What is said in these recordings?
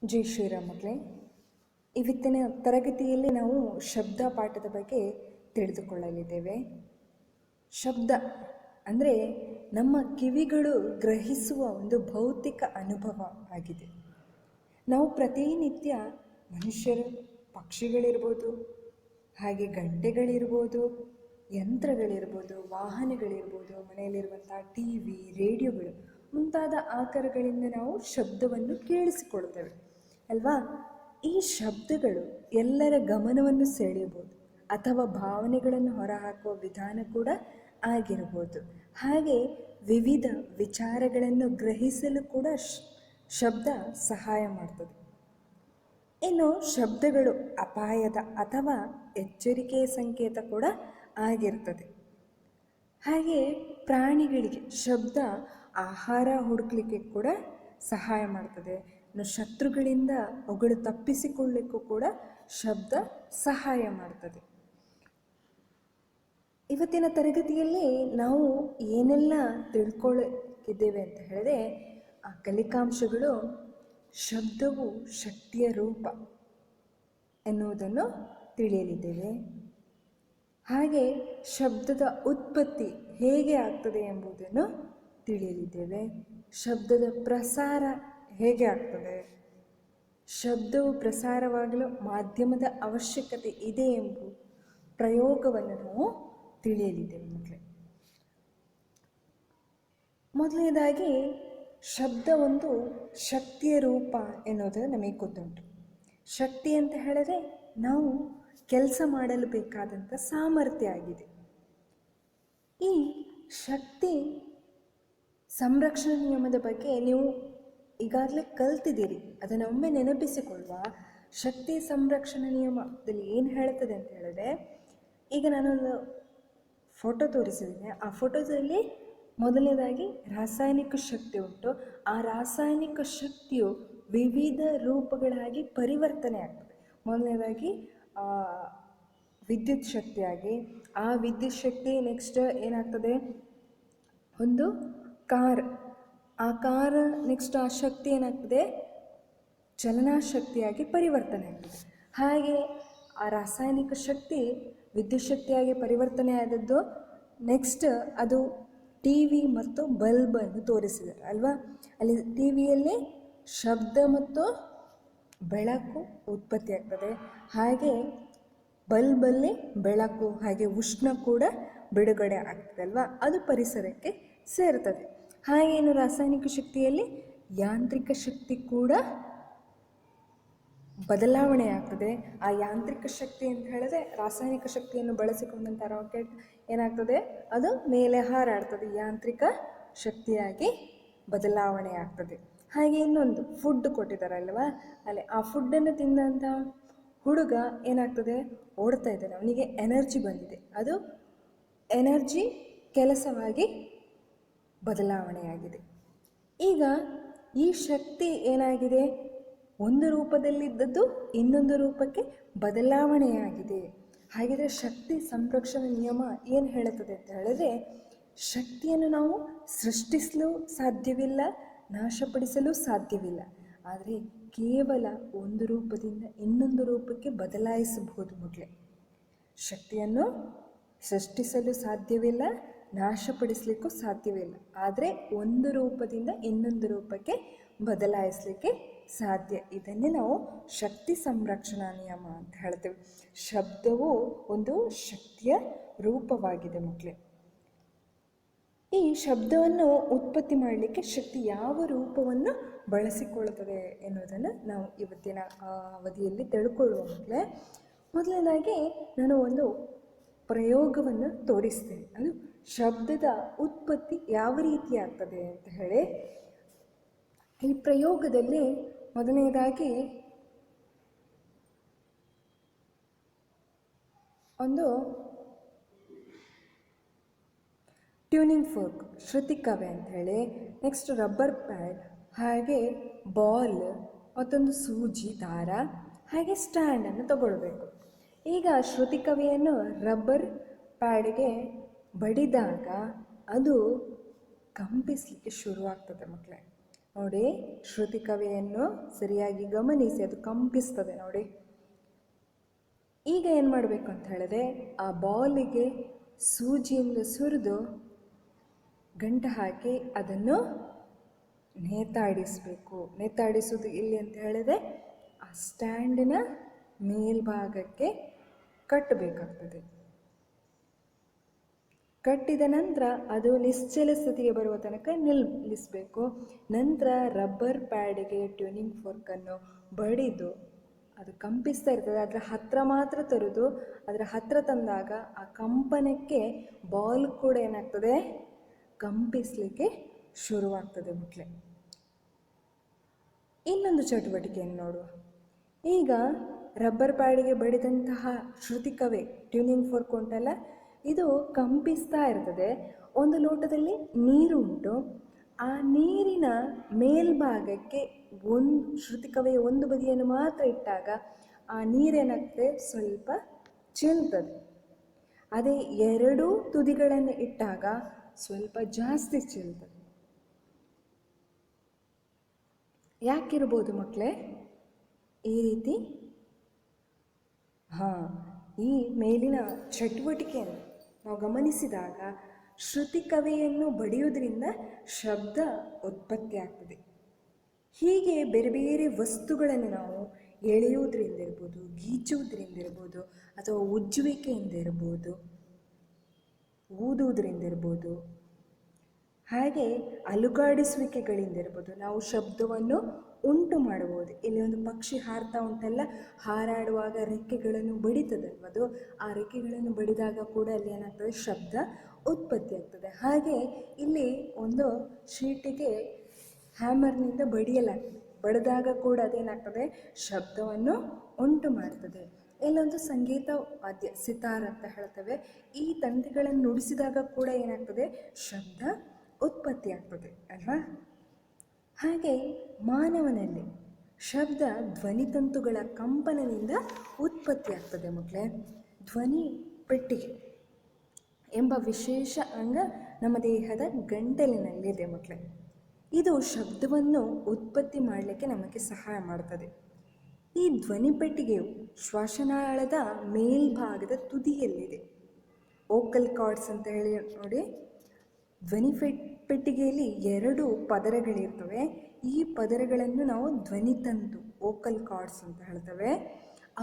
ಜೈ ಶ್ರೀರಾಮ್ ಮಕ್ಕಳೇ, ಇವತ್ತಿನ ತರಗತಿಯಲ್ಲಿ ನಾವು ಶಬ್ದ ಪಾಠದ ಬಗ್ಗೆ ತಿಳಿದುಕೊಳ್ಳಲಿದ್ದೇವೆ. ಶಬ್ದ ಅಂದರೆ ನಮ್ಮ ಕಿವಿಗಳು ಗ್ರಹಿಸುವ ಒಂದು ಭೌತಿಕ ಅನುಭವ ಆಗಿದೆ. ನಾವು ಪ್ರತಿನಿತ್ಯ ಮನುಷ್ಯರು, ಪಕ್ಷಿಗಳಿರ್ಬೋದು, ಹಾಗೆ ಗಂಟೆಗಳಿರ್ಬೋದು, ಯಂತ್ರಗಳಿರ್ಬೋದು, ವಾಹನಗಳಿರ್ಬೋದು, ಮನೆಯಲ್ಲಿರುವಂಥ TV, ರೇಡಿಯೋಗಳು ಮುಂತಾದ ಆಕಾರಗಳಿಂದ ನಾವು ಶಬ್ದವನ್ನು ಕೇಳಿಸಿಕೊಳ್ತೇವೆ ಅಲ್ವಾ. ಈ ಶಬ್ದಗಳು ಎಲ್ಲರ ಗಮನವನ್ನು ಸೆಳೆಯಬಹುದು ಅಥವಾ ಭಾವನೆಗಳನ್ನು ಹೊರಹಾಕುವ ವಿಧಾನ ಕೂಡ ಆಗಿರಬಹುದು. ಹಾಗೆ ವಿವಿಧ ವಿಚಾರಗಳನ್ನು ಗ್ರಹಿಸಲು ಕೂಡ ಶಬ್ದ ಸಹಾಯ ಮಾಡ್ತದೆ. ಇನ್ನು ಶಬ್ದಗಳು ಅಪಾಯದ ಅಥವಾ ಎಚ್ಚರಿಕೆಯ ಸಂಕೇತ ಕೂಡ ಆಗಿರ್ತದೆ. ಹಾಗೆ ಪ್ರಾಣಿಗಳಿಗೆ ಶಬ್ದ ಆಹಾರ ಹುಡುಕಲಿಕ್ಕೆ ಕೂಡ ಸಹಾಯ ಮಾಡ್ತದೆ. ಇನ್ನು ಶತ್ರುಗಳಿಂದ ಅವುಗಳು ತಪ್ಪಿಸಿಕೊಳ್ಳಲಿಕ್ಕೂ ಕೂಡ ಶಬ್ದ ಸಹಾಯ ಮಾಡ್ತದೆ. ಇವತ್ತಿನ ತರಗತಿಯಲ್ಲಿ ನಾವು ಏನೆಲ್ಲ ತಿಳ್ಕೊಳ್ಳಿದ್ದೇವೆ ಅಂತ ಹೇಳಿದ್ರೆ, ಆ ಕಲಿಕಾಂಶಗಳು ಶಬ್ದವು ಶಕ್ತಿಯ ರೂಪ ಎನ್ನುವುದನ್ನು ತಿಳಿಯಲಿದ್ದೇವೆ. ಹಾಗೆ ಶಬ್ದದ ಉತ್ಪತ್ತಿ ಹೇಗೆ ಆಗ್ತದೆ ಎಂಬುದನ್ನು ತಿಳಿಯಲಿದ್ದೇವೆ. ಶಬ್ದದ ಪ್ರಸಾರ ಹೇಗೆ ಆಗ್ತದೆ, ಶಬ್ದವು ಪ್ರಸಾರವಾಗಲು ಮಾಧ್ಯಮದ ಅವಶ್ಯಕತೆ ಇದೆ ಎಂಬ ಪ್ರಯೋಗವನ್ನು ನಾವು ತಿಳಿಯಲಿದ್ದೇವೆ ಮಕ್ಕಳೇ. ಮೊದಲನೇದಾಗಿ ಶಬ್ದ ಒಂದು ಶಕ್ತಿಯ ರೂಪ ಎನ್ನುವುದು ನಮಗೆ ಗೊತ್ತುಂಟು. ಶಕ್ತಿ ಅಂತ ಹೇಳಿದ್ರೆ ನಾವು ಕೆಲಸ ಮಾಡಲು ಬೇಕಾದಂಥ ಸಾಮರ್ಥ್ಯ ಆಗಿದೆ. ಈ ಶಕ್ತಿ ಸಂರಕ್ಷಣಾ ನಿಯಮದ ಬಗ್ಗೆ ನೀವು ಈಗಾಗಲೇ ಕಲ್ತಿದ್ದೀರಿ. ಅದನ್ನು ಒಮ್ಮೆ ನೆನಪಿಸಿಕೊಳ್ಳುವ. ಶಕ್ತಿ ಸಂರಕ್ಷಣಾ ನಿಯಮದಲ್ಲಿ ಏನು ಹೇಳ್ತದೆ ಅಂತ ಹೇಳಿದ್ರೆ, ಈಗ ನಾನೊಂದು ಫೋಟೋ ತೋರಿಸಿದ್ದೀನಿ. ಆ ಫೋಟೋದಲ್ಲಿ ಮೊದಲನೇದಾಗಿ ರಾಸಾಯನಿಕ ಶಕ್ತಿ ಉಂಟು. ಆ ರಾಸಾಯನಿಕ ಶಕ್ತಿಯು ವಿವಿಧ ರೂಪಗಳಾಗಿ ಪರಿವರ್ತನೆ ಆಗ್ತದೆ. ಮೊದಲನೇದಾಗಿ ವಿದ್ಯುತ್ ಶಕ್ತಿಯಾಗಿ, ಆ ವಿದ್ಯುತ್ ಶಕ್ತಿ ನೆಕ್ಸ್ಟ್ ಏನಾಗ್ತದೆ, ಒಂದು ಕಾರ್, ಆ ಕಾರ್ ನೆಕ್ಸ್ಟ್ ಆ ಶಕ್ತಿ ಏನಾಗ್ತದೆ, ಚಲನಾಶಕ್ತಿಯಾಗಿ ಪರಿವರ್ತನೆ ಆಗ್ತದೆ. ಹಾಗೆ ಆ ರಾಸಾಯನಿಕ ಶಕ್ತಿ ವಿದ್ಯುತ್ ಶಕ್ತಿಯಾಗಿ ಪರಿವರ್ತನೆ ಆದದ್ದು ನೆಕ್ಸ್ಟ್ ಅದು TV ಮತ್ತು ಬಲ್ಬನ್ನು ತೋರಿಸಿದ್ದಾರೆ ಅಲ್ವಾ. ಅಲ್ಲಿ TVಯಲ್ಲಿ ಶಬ್ದ ಮತ್ತು ಬೆಳಕು ಉತ್ಪತ್ತಿ ಆಗ್ತದೆ. ಹಾಗೆ ಬಲ್ಬಲ್ಲಿ ಬೆಳಕು ಹಾಗೆ ಉಷ್ಣ ಕೂಡ ಬಿಡುಗಡೆ ಆಗ್ತದೆ ಅಲ್ವಾ. ಅದು ಪರಿಸರಕ್ಕೆ ಸೇರ್ತದೆ. ಹಾಗೇನು ರಾಸಾಯನಿಕ ಶಕ್ತಿಯಲ್ಲಿ ಯಾಂತ್ರಿಕ ಶಕ್ತಿ ಕೂಡ ಬದಲಾವಣೆ ಆಗ್ತದೆ. ಆ ಯಾಂತ್ರಿಕ ಶಕ್ತಿ ಅಂತ ಹೇಳಿದ್ರೆ ರಾಸಾಯನಿಕ ಶಕ್ತಿಯನ್ನು ಬಳಸಿಕೊಂಡಂಥ ರಾಕೆಟ್ ಏನಾಗ್ತದೆ, ಅದು ಮೇಲೆ ಹಾರಾಡ್ತದೆ, ಯಾಂತ್ರಿಕ ಶಕ್ತಿಯಾಗಿ ಬದಲಾವಣೆ ಆಗ್ತದೆ. ಹಾಗೆ ಇನ್ನೊಂದು ಫುಡ್ ಕೊಟ್ಟಿದ್ದಾರಲ್ವಾ, ಅಲ್ಲಿ ಆ ಫುಡ್ಡನ್ನು ತಿಂದಂಥ ಹುಡುಗ ಏನಾಗ್ತದೆ, ಓಡ್ತಾ ಇದ್ದಾನೆ, ಅವನಿಗೆ ಎನರ್ಜಿ ಬಂದಿದೆ, ಅದು ಎನರ್ಜಿ ಕೆಲಸವಾಗಿ ಬದಲಾವಣೆಯಾಗಿದೆ. ಈಗ ಈ ಶಕ್ತಿ ಏನಾಗಿದೆ, ಒಂದು ರೂಪದಲ್ಲಿದ್ದದ್ದು ಇನ್ನೊಂದು ರೂಪಕ್ಕೆ ಬದಲಾವಣೆಯಾಗಿದೆ. ಹಾಗಿದ್ರೆ ಶಕ್ತಿ ಸಂರಕ್ಷಣಾ ನಿಯಮ ಏನು ಹೇಳುತ್ತದೆ ಅಂತ ಹೇಳಿದ್ರೆ, ಶಕ್ತಿಯನ್ನು ನಾವು ಸೃಷ್ಟಿಸಲು ಸಾಧ್ಯವಿಲ್ಲ, ನಾಶಪಡಿಸಲು ಸಾಧ್ಯವಿಲ್ಲ. ಆದರೆ ಕೇವಲ ಒಂದು ರೂಪದಿಂದ ಇನ್ನೊಂದು ರೂಪಕ್ಕೆ ಬದಲಾಯಿಸಬಹುದು ಮಕ್ಕಳೇ. ಶಕ್ತಿಯನ್ನು ಸೃಷ್ಟಿಸಲು ಸಾಧ್ಯವಿಲ್ಲ, ನಾಶಪಡಿಸಲಿಕ್ಕೂ ಸಾಧ್ಯವಿಲ್ಲ. ಆದರೆ ಒಂದು ರೂಪದಿಂದ ಇನ್ನೊಂದು ರೂಪಕ್ಕೆ ಬದಲಾಯಿಸಲಿಕ್ಕೆ ಸಾಧ್ಯ. ಇದನ್ನೇ ನಾವು ಶಕ್ತಿ ಸಂರಕ್ಷಣಾ ನಿಯಮ ಅಂತ ಹೇಳ್ತೇವೆ. ಶಬ್ದವು ಒಂದು ಶಕ್ತಿಯ ರೂಪವಾಗಿದೆ ಮಕ್ಕಳೇ. ಈ ಶಬ್ದವನ್ನು ಉತ್ಪತ್ತಿ ಮಾಡಲಿಕ್ಕೆ ಶಕ್ತಿ ಯಾವ ರೂಪವನ್ನು ಬಳಸಿಕೊಳ್ಳುತ್ತದೆ ಎನ್ನುವುದನ್ನು ನಾವು ಇವತ್ತಿನ ಅವಧಿಯಲ್ಲಿ ತಿಳ್ಕೊಳ್ಳುವ ಮಕ್ಕಳೇ. ಮೊದಲನೇದಾಗಿ ನಾನು ಒಂದು ಪ್ರಯೋಗವನ್ನು ತೋರಿಸ್ತೇನೆ. ಅದು ಶಬ್ದದ ಉತ್ಪತ್ತಿ ಯಾವ ರೀತಿ ಆಗ್ತದೆ ಅಂತ ಹೇಳಿ. ಈ ಪ್ರಯೋಗದಲ್ಲಿ ಮೊದಲನೇದಾಗಿ ಒಂದು ಟ್ಯೂನಿಂಗ್ ಫೋರ್ಕ್, ಶ್ರುತಿಕವೆ ಅಂತ ಹೇಳಿ, ನೆಕ್ಸ್ಟ್ ರಬ್ಬರ್ ಪ್ಯಾಡ್, ಹಾಗೆ ಬಾಲ್, ಮತ್ತೊಂದು ಸೂಜಿ ದಾರ, ಹಾಗೆ ಸ್ಟ್ಯಾಂಡನ್ನು ತಗೊಳ್ಬೇಕು. ಈಗ ಶ್ರುತಿಕವೆಯನ್ನು ರಬ್ಬರ್ ಪ್ಯಾಡ್ಗೆ ಬಡಿದಾಗ ಅದು ಕಂಪಿಸಲಿಕ್ಕೆ ಶುರುವಾಗ್ತದೆ ಮಕ್ಕಳೇ. ನೋಡಿ, ಶ್ರುತಿಕವೆಯನ್ನು ಸರಿಯಾಗಿ ಗಮನಿಸಿ, ಅದು ಕಂಪಿಸ್ತದೆ ನೋಡಿ. ಈಗ ಏನು ಮಾಡಬೇಕು ಅಂತ ಹೇಳಿದ್ರೆ, ಆ ಬಾಲಿಗೆ ಸೂಜಿಯಿಂದ ಸುರಿದು ಗಂಟು ಹಾಕಿ ಅದನ್ನು ನೇತಾಡಿಸಬೇಕು. ನೇತಾಡಿಸೋದು ಇಲ್ಲಿ ಅಂತ ಹೇಳಿದ್ರೆ ಆ ಸ್ಟ್ಯಾಂಡಿನ ಮೇಲ್ಭಾಗಕ್ಕೆ ಕಟ್ಟಬೇಕಾಗ್ತದೆ. ಕಟ್ಟಿದ ನಂತರ ಅದು ನಿಶ್ಚಲ ಸ್ಥಿತಿಗೆ ಬರುವ ತನಕ ನಿಲ್ಲಿಸಬೇಕು. ನಂತರ ರಬ್ಬರ್ ಪ್ಯಾಡಿಗೆ ಟ್ಯೂನಿಂಗ್ ಫೋರ್ಕನ್ನು ಬಡಿದು ಅದು ಕಂಪಿಸ್ತಾ ಇರ್ತದೆ, ಅದರ ಹತ್ತಿರ ಮಾತ್ರ ತರೋದು. ಅದರ ಹತ್ತಿರ ತಂದಾಗ ಆ ಕಂಪನಕ್ಕೆ ಬಾಲ್ ಕೂಡ ಏನಾಗ್ತದೆ, ಕಂಪಿಸಲಿಕ್ಕೆ ಶುರುವಾಗ್ತದೆ ಮಕ್ಕಳೇ. ಇನ್ನೊಂದು ಚಟುವಟಿಕೆಯನ್ನು ನೋಡುವ. ಈಗ ರಬ್ಬರ್ ಪ್ಯಾಡಿಗೆ ಬಡಿದಂತಹ ಶ್ರುತಿಕವೆ ಟ್ಯೂನಿಂಗ್ ಫೋರ್ಕ್ ಉಂಟಲ್ಲ, ಇದು ಕಂಪಿಸ್ತಾ ಇರ್ತದೆ. ಒಂದು ಲೋಟದಲ್ಲಿ ನೀರು ಉಂಟು. ಆ ನೀರಿನ ಮೇಲ್ಭಾಗಕ್ಕೆ ಶ್ರುತಿಕವೆಯ ಒಂದು ಬದಿಯನ್ನು ಮಾತ್ರ ಇಟ್ಟಾಗ ಆ ನೀರೇನಾಗ್ತದೆ, ಸ್ವಲ್ಪ ಚೆಲ್ತದೆ. ಅದೇ ಎರಡೂ ತುದಿಗಳನ್ನು ಇಟ್ಟಾಗ ಸ್ವಲ್ಪ ಜಾಸ್ತಿ ಚೆಲ್ತದೆ. ಯಾಕಿರ್ಬೋದು ಮಕ್ಕಳೇ ಈ ರೀತಿ? ಈ ಮೇಲಿನ ಚಟುವಟಿಕೆಯನ್ನು ನಾವು ಗಮನಿಸಿದಾಗ ಶ್ರುತಿಕವೆಯನ್ನು ಬಡಿಯುವುದರಿಂದ ಶಬ್ದ ಉತ್ಪತ್ತಿ ಆಗ್ತದೆ. ಹೀಗೆ ಬೇರೆ ಬೇರೆ ವಸ್ತುಗಳನ್ನು ನಾವು ಎಳೆಯುವುದರಿಂದ ಇರ್ಬೋದು, ಗೀಚುವುದರಿಂದ ಇರ್ಬೋದು, ಅಥವಾ ಉಜ್ಜುವಿಕೆಯಿಂದ ಇರ್ಬೋದು, ಊದುವುದರಿಂದ ಇರ್ಬೋದು, ಹಾಗೆ ಅಲುಗಾಡಿಸುವಿಕೆಗಳಿಂದ ಇರ್ಬೋದು ನಾವು ಶಬ್ದವನ್ನು ಉಂಟು ಮಾಡಬಹುದು. ಇಲ್ಲಿ ಒಂದು ಪಕ್ಷಿ ಹಾರ್ತಾ ಉಂಟಲ್ಲ, ಹಾರಾಡುವಾಗ ರೆಕ್ಕೆಗಳನ್ನು ಬಡಿತದಲ್ವ, ಅದು ಆ ರೆಕ್ಕೆಗಳನ್ನು ಬಡಿದಾಗ ಕೂಡ ಅಲ್ಲಿ ಏನಾಗ್ತದೆ, ಶಬ್ದ ಉತ್ಪತ್ತಿ ಆಗ್ತದೆ. ಹಾಗೆ ಇಲ್ಲಿ ಒಂದು ಶೀಟಿಗೆ ಹ್ಯಾಮರ್ನಿಂದ ಬಡಿದಾಗ ಕೂಡ ಅದೇನಾಗ್ತದೆ, ಶಬ್ದವನ್ನು ಉಂಟು ಮಾಡ್ತದೆ. ಇಲ್ಲೊಂದು ಸಂಗೀತ ವಾದ್ಯ ಸಿತಾರ್ ಅಂತ ಹೇಳ್ತೇವೆ. ಈ ತಂತಿಗಳನ್ನು ನುಡಿಸಿದಾಗ ಕೂಡ ಏನಾಗ್ತದೆ, ಶಬ್ದ ಉತ್ಪತ್ತಿ ಆಗ್ತದೆ ಅಲ್ವಾ? ಹಾಗೆ ಮಾನವನಲ್ಲಿ ಶಬ್ದ ಧ್ವನಿತಂತುಗಳ ಕಂಪನದಿಂದ ಉತ್ಪತ್ತಿ ಆಗ್ತದೆ ಮಕ್ಕಳೇ. ಧ್ವನಿ ಪೆಟ್ಟಿಗೆ ಎಂಬ ವಿಶೇಷ ಅಂಗ ನಮ್ಮ ದೇಹದ ಗಂಟಲಿನಲ್ಲಿದೆ ಮಕ್ಕಳೇ. ಇದು ಶಬ್ದವನ್ನು ಉತ್ಪತ್ತಿ ಮಾಡಲಿಕ್ಕೆ ನಮಗೆ ಸಹಾಯ ಮಾಡ್ತದೆ. ಈ ಧ್ವನಿ ಪೆಟ್ಟಿಗೆಯು ಶ್ವಾಸನಾಳದ ಮೇಲ್ಭಾಗದ ತುದಿಯಲ್ಲಿದೆ. ವೋಕಲ್ ಕಾರ್ಡ್ಸ್ ಅಂತ ಹೇಳಿ ನೋಡಿ. ಧ್ವನಿ ಪೆಟ್ಟಿಗೆಯಲ್ಲಿ 2 ಪದರಗಳಿರ್ತವೆ. ಈ ಪದರಗಳನ್ನು ನಾವು ಧ್ವನಿತಂತು, ವೋಕಲ್ ಕಾರ್ಡ್ಸ್ ಅಂತ ಹೇಳ್ತೇವೆ.